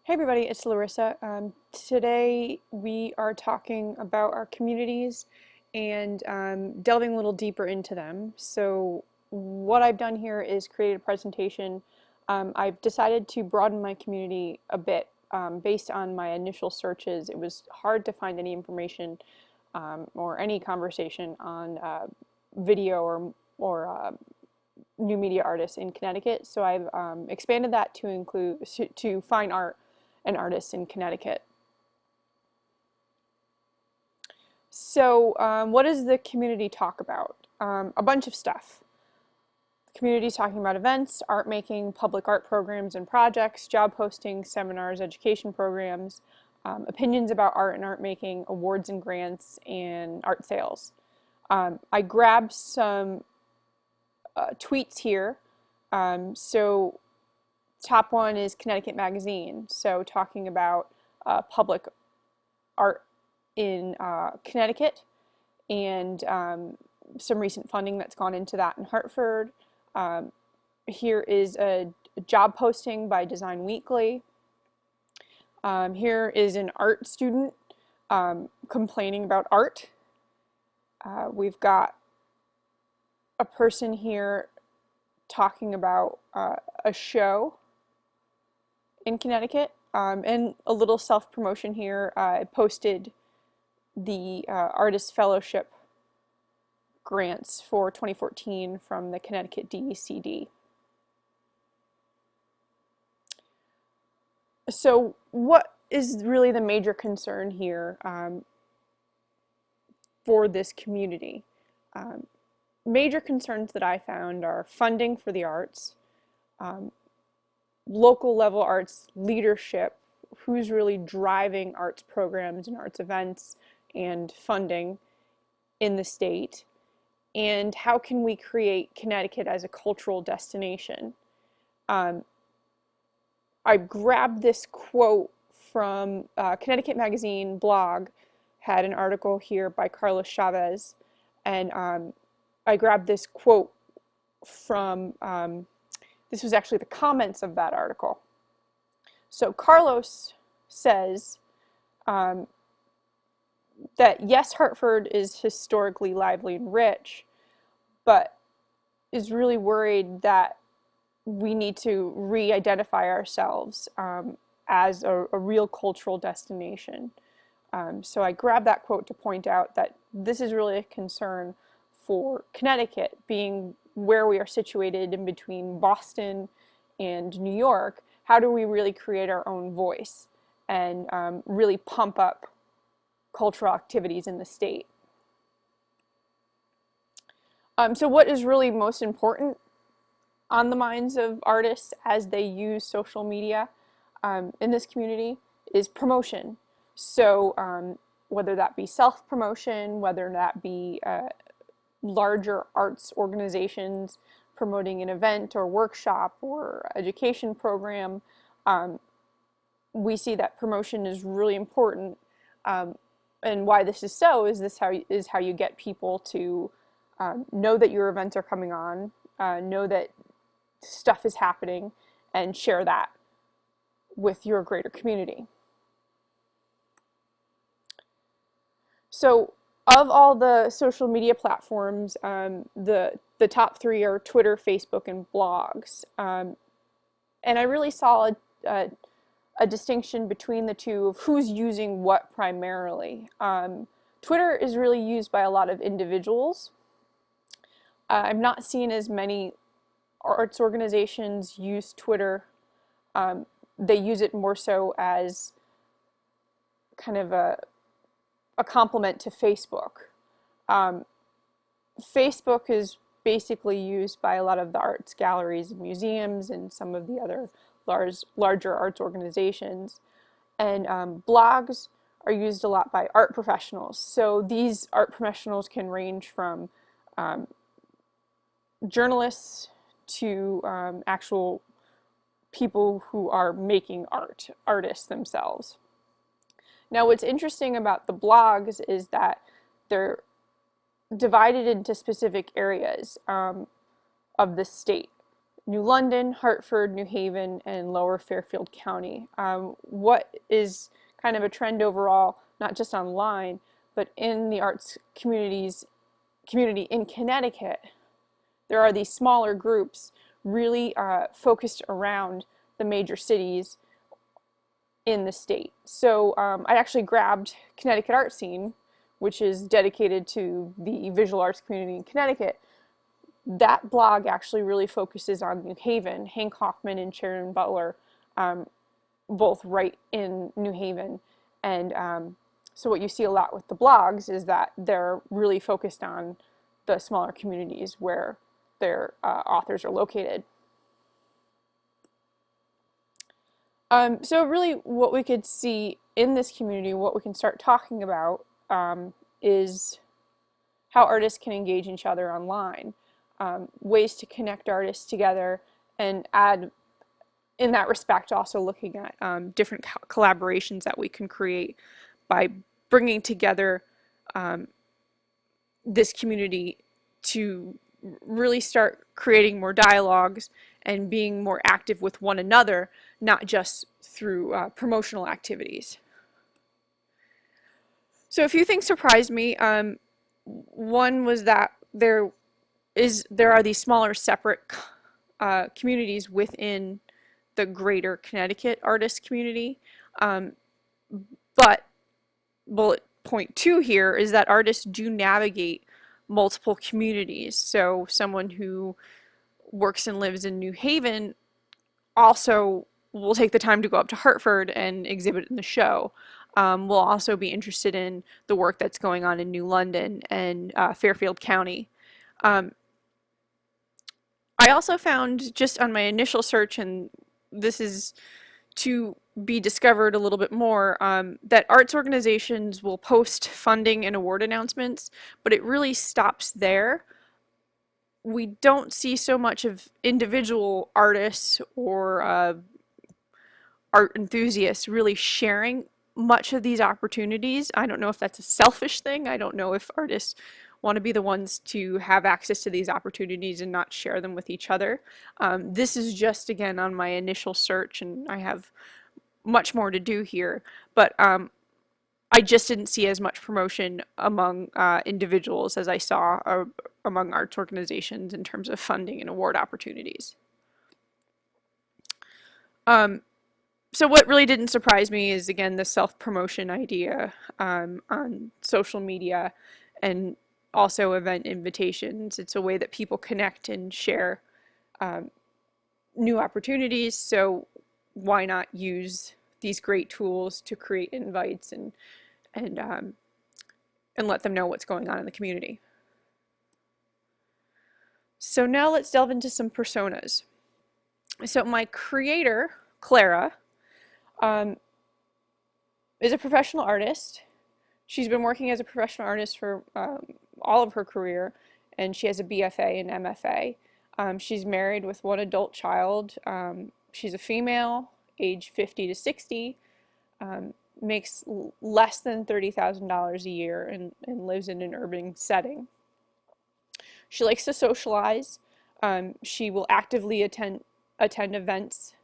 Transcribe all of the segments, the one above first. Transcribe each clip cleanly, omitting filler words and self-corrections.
Hey everybody, it's Larissa. Today we are talking about our communities and delving a little deeper into them. So what I've done here is create a presentation. I've decided to broaden my community a bit based on my initial searches. It was hard to find any information or any conversation on video or new media artists in Connecticut. So I've expanded that to include to fine art and artists in Connecticut. So what does the community talk about? A bunch of stuff. The community is talking about events, art making, public art programs and projects, job posting, seminars, education programs, opinions about art and art making, awards and grants, and art sales. I grabbed some tweets here. So top one is Connecticut Magazine, so talking about public art in Connecticut and some recent funding that's gone into that in Hartford. Here is a job posting by Design Weekly. Here is an art student complaining about art. We've got a person here talking about a show in Connecticut, and a little self-promotion here. I posted the Artist Fellowship grants for 2014 from the Connecticut DECD. So what is really the major concern here for this community? Major concerns that I found are funding for the arts, local level arts leadership, who's really driving arts programs and arts events and funding in the state, and how can we create Connecticut as a cultural destination. I grabbed this quote from Connecticut Magazine blog, had an article here by Carlos Chavez, and I grabbed this quote from this was actually the comments of that article. So Carlos says that yes, Hartford is historically lively and rich, but is really worried that we need to re-identify ourselves as a real cultural destination. So I grabbed that quote to point out that this is really a concern for Connecticut, being where we are situated in between Boston and New York. How do we really create our own voice and really pump up cultural activities in the state? So what is really most important on the minds of artists as they use social media in this community is promotion. So whether that be self-promotion, whether that be larger arts organizations promoting an event or workshop or education program, we see that promotion is really important. And why this is so is how you get people to know that your events are coming on, know that stuff is happening, and share that with your greater community. So of all the social media platforms, the top three are Twitter, Facebook, and blogs. And I really saw a distinction between the two of who's using what primarily. Twitter is really used by a lot of individuals. I've not seen as many arts organizations use Twitter. They use it more so as kind of a complement to Facebook. Facebook is basically used by a lot of the arts galleries and museums and some of the other larger arts organizations. And blogs are used a lot by art professionals. So these art professionals can range from journalists to actual people who are making art, artists themselves. Now what's interesting about the blogs is that they're divided into specific areas of the state. New London, Hartford, New Haven, and Lower Fairfield County. What is kind of a trend overall, not just online, but in the arts community in Connecticut, there are these smaller groups really focused around the major cities in the state. So I actually grabbed Connecticut Art Scene, which is dedicated to the visual arts community in Connecticut. That blog actually really focuses on New Haven. Hank Hoffman and Sharon Butler both write in New Haven. And so what you see a lot with the blogs is that they're really focused on the smaller communities where their authors are located. So really what we could see in this community, what we can start talking about is how artists can engage each other online, ways to connect artists together, and add, in that respect, also looking at different collaborations that we can create by bringing together this community to really start creating more dialogues and being more active with one another, not just through promotional activities. So a few things surprised me. One was that there are these smaller separate communities within the greater Connecticut artist community. But bullet point 2 here is that artists do navigate multiple communities. So someone who works and lives in New Haven also will take the time to go up to Hartford and exhibit in the show. Will also be interested in the work that's going on in New London and Fairfield County. I also found, just on my initial search, and this is to be discovered a little bit more, that arts organizations will post funding and award announcements, but it really stops there. We don't see so much of individual artists or art enthusiasts really sharing much of these opportunities. I don't know if that's a selfish thing. I don't know if artists want to be the ones to have access to these opportunities and not share them with each other. This is just, again, on my initial search, and I have much more to do here, but I just didn't see as much promotion among individuals as I saw among arts organizations in terms of funding and award opportunities. So what really didn't surprise me is, again, the self-promotion idea on social media and also event invitations. It's a way that people connect and share new opportunities, so why not use these great tools to create invites and let them know what's going on in the community. So now let's delve into some personas. So my creator, Clara, is a professional artist. She's been working as a professional artist for all of her career, and she has a BFA and MFA. She's married with one adult child. She's a female, age 50 to 60, makes less than $30,000 a year and lives in an urban setting. She likes to socialize. She will actively attend events,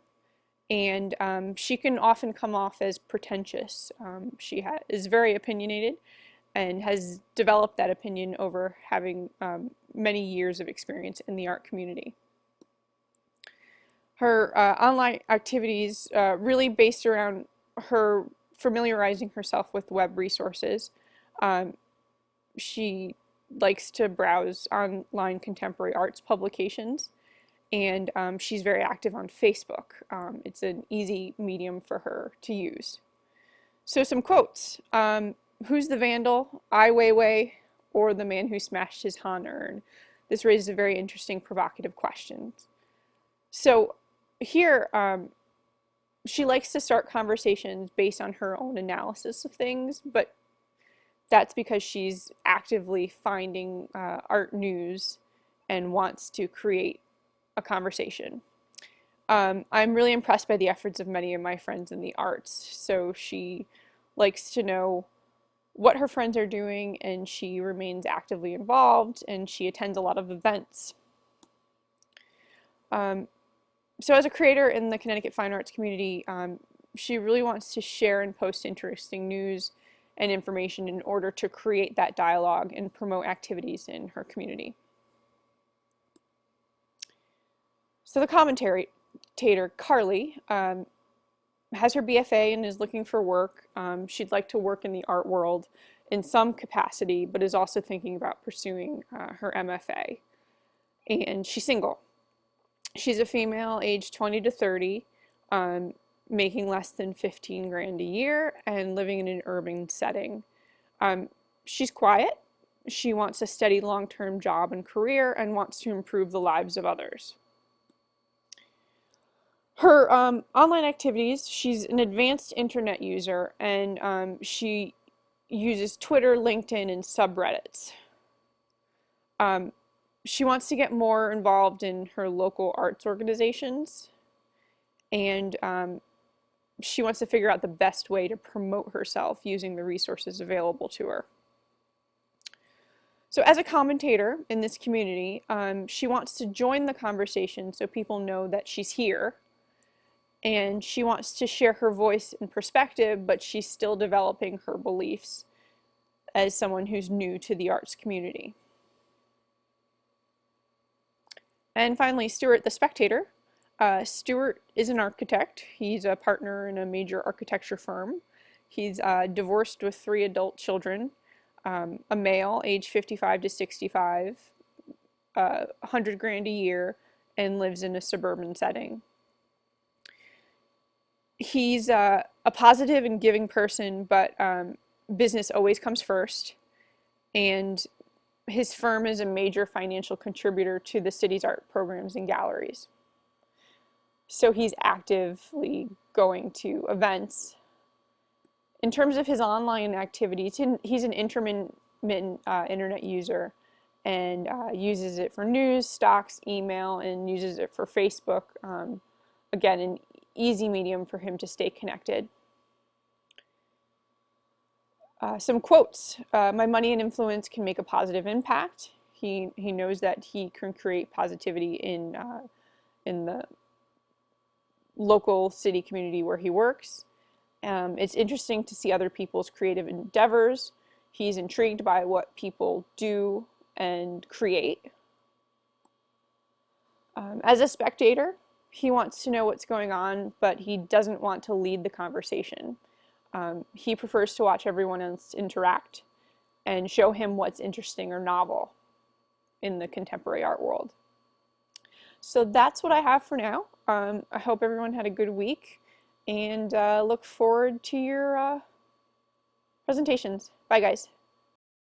and she can often come off as pretentious. She is very opinionated and has developed that opinion over having many years of experience in the art community. Her online activities really based around her familiarizing herself with web resources. She likes to browse online contemporary arts publications, and she's very active on Facebook. It's an easy medium for her to use. So some quotes. Who's the vandal? Ai Weiwei, or the man who smashed his Han urn? This raises a very interesting, provocative questions. So here, she likes to start conversations based on her own analysis of things, but that's because she's actively finding art news and wants to create a conversation. I'm really impressed by the efforts of many of my friends in the arts. So she likes to know what her friends are doing, and she remains actively involved, and she attends a lot of events. So as a creator in the Connecticut fine arts community, she really wants to share and post interesting news and information in order to create that dialogue and promote activities in her community. So the commentator, Carly, has her BFA and is looking for work. She'd like to work in the art world in some capacity, but is also thinking about pursuing her MFA. And she's single. She's a female, aged 20 to 30, making less than 15 grand a year and living in an urban setting. She's quiet. She wants a steady long-term job and career and wants to improve the lives of others. Her online activities, she's an advanced internet user, and she uses Twitter, LinkedIn, and subreddits. She wants to get more involved in her local arts organizations, and she wants to figure out the best way to promote herself using the resources available to her. So as a commentator in this community, she wants to join the conversation so people know that she's here, and she wants to share her voice and perspective, but she's still developing her beliefs as someone who's new to the arts community. And finally, Stuart the spectator. Stuart is an architect. He's a partner in a major architecture firm. He's divorced with 3 adult children, a male, age 55 to 65, 100 grand a year, and lives in a suburban setting. He's a positive and giving person, but business always comes first, and his firm is a major financial contributor to the city's art programs and galleries. So he's actively going to events. In terms of his online activities, he's an intermittent internet user, and uses it for news, stocks, email, and uses it for Facebook. Again, an easy medium for him to stay connected. Some quotes. My money and influence can make a positive impact. He knows that he can create positivity in the local city community where he works. It's interesting to see other people's creative endeavors. He's intrigued by what people do and create. As a spectator, he wants to know what's going on, but he doesn't want to lead the conversation. He prefers to watch everyone else interact and show him what's interesting or novel in the contemporary art world. So that's what I have for now. I hope everyone had a good week, and look forward to your presentations. Bye, guys.